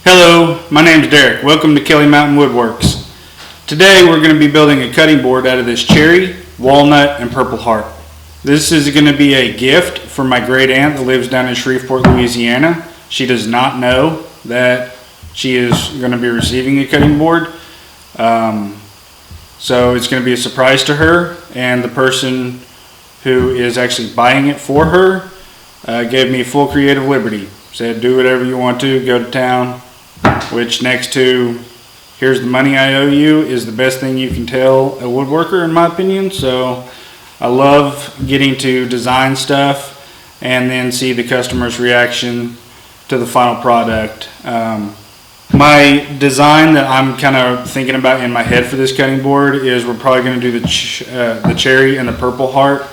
Hello, my name is Derek. Welcome to Kelly Mountain Woodworks. Today we're going to be building a cutting board out of this cherry, walnut, and Purpleheart. This is going to be a gift for my great aunt that lives down in Shreveport, Louisiana. She does not know that she is going to be receiving a cutting board. So it's going to be a surprise to her, and the person who is actually buying it for her gave me full creative liberty. Said do whatever you want to, go to town. Which next to here's the money I owe you is the best thing you can tell a woodworker, in my opinion. So I love getting to design stuff and then see the customer's reaction to the final product. My design that I'm kind of thinking about in my head for this cutting board is we're probably going to do the cherry and the Purpleheart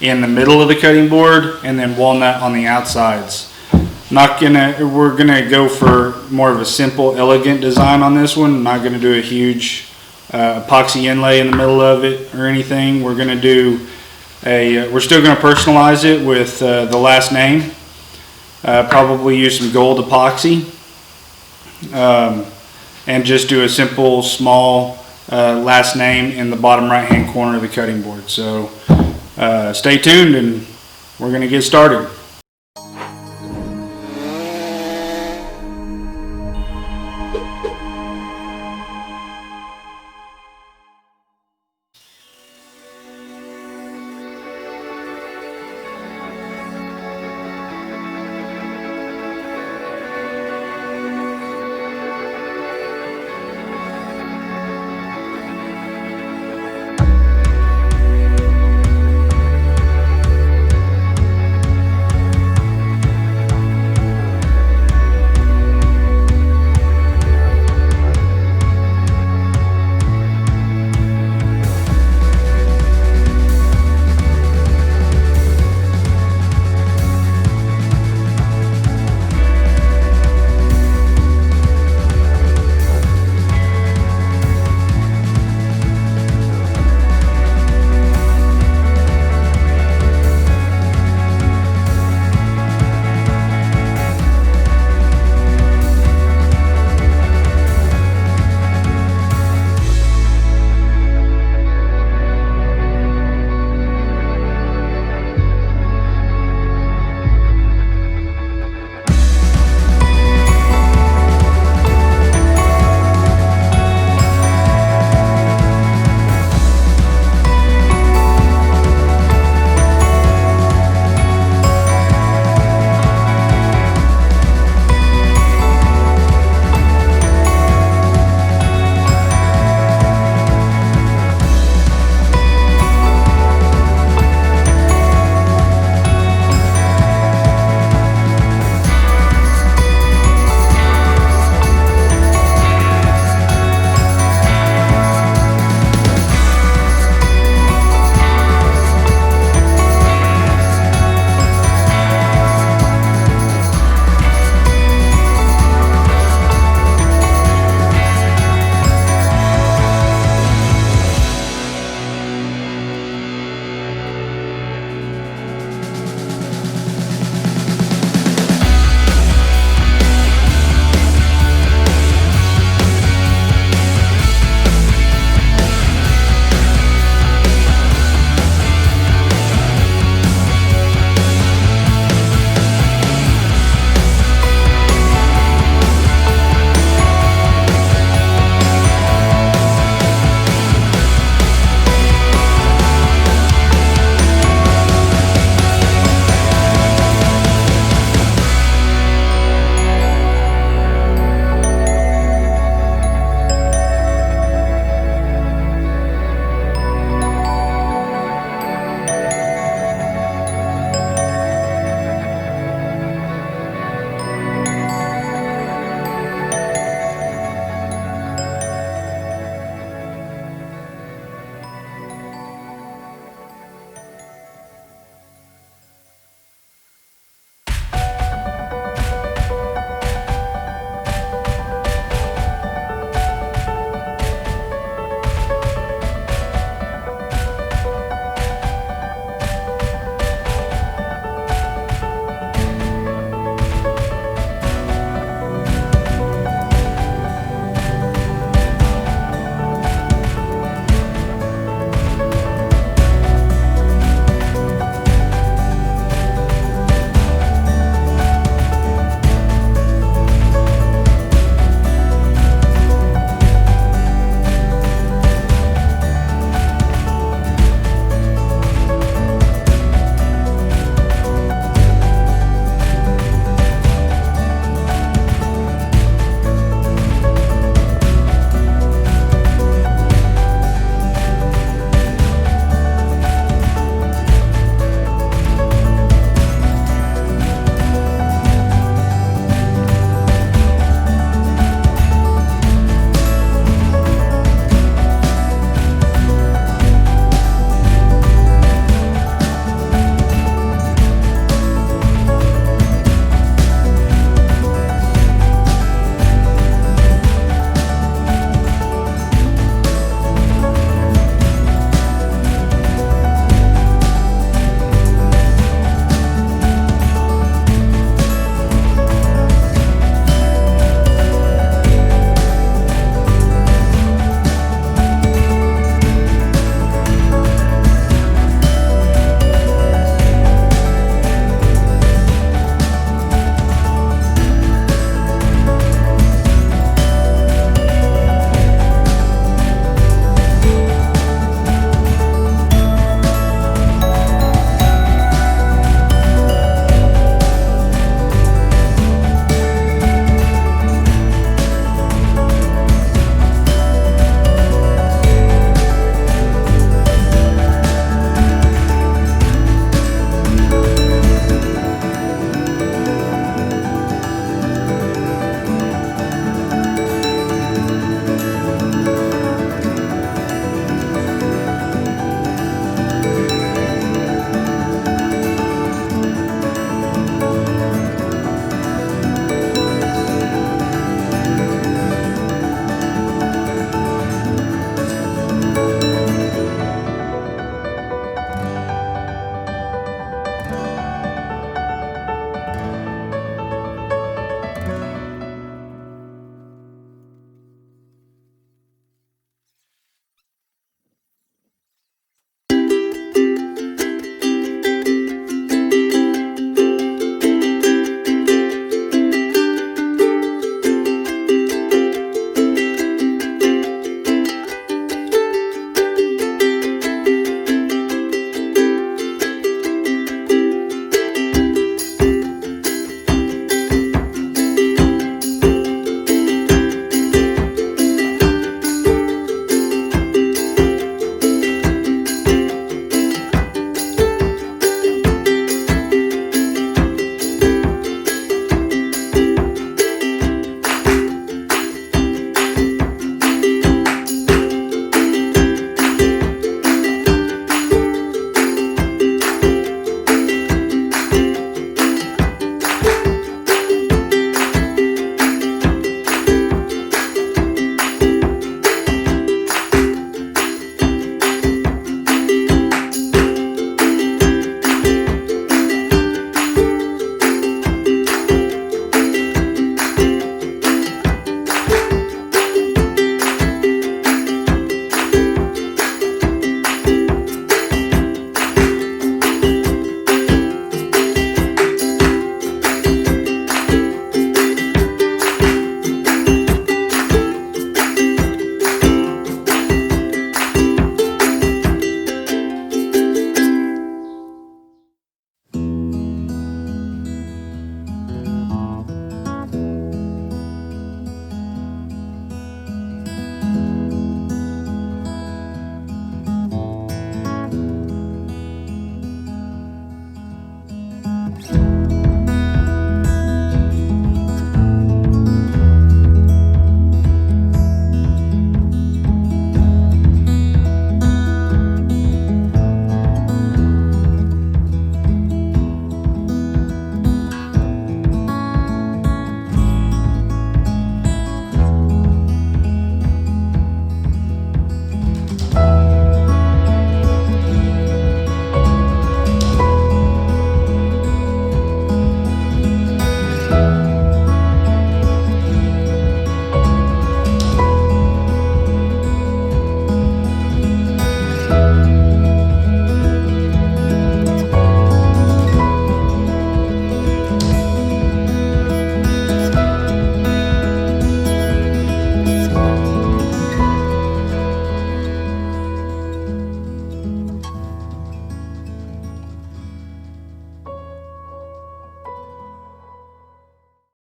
in the middle of the cutting board and then walnut on the outsides. We're gonna go for more of a simple, elegant design on this one. I'm not gonna do a huge epoxy inlay in the middle of it or anything. We're gonna do we're still gonna personalize it with the last name. Probably use some gold epoxy, and just do a simple, small last name in the bottom right-hand corner of the cutting board. So stay tuned, and we're gonna get started.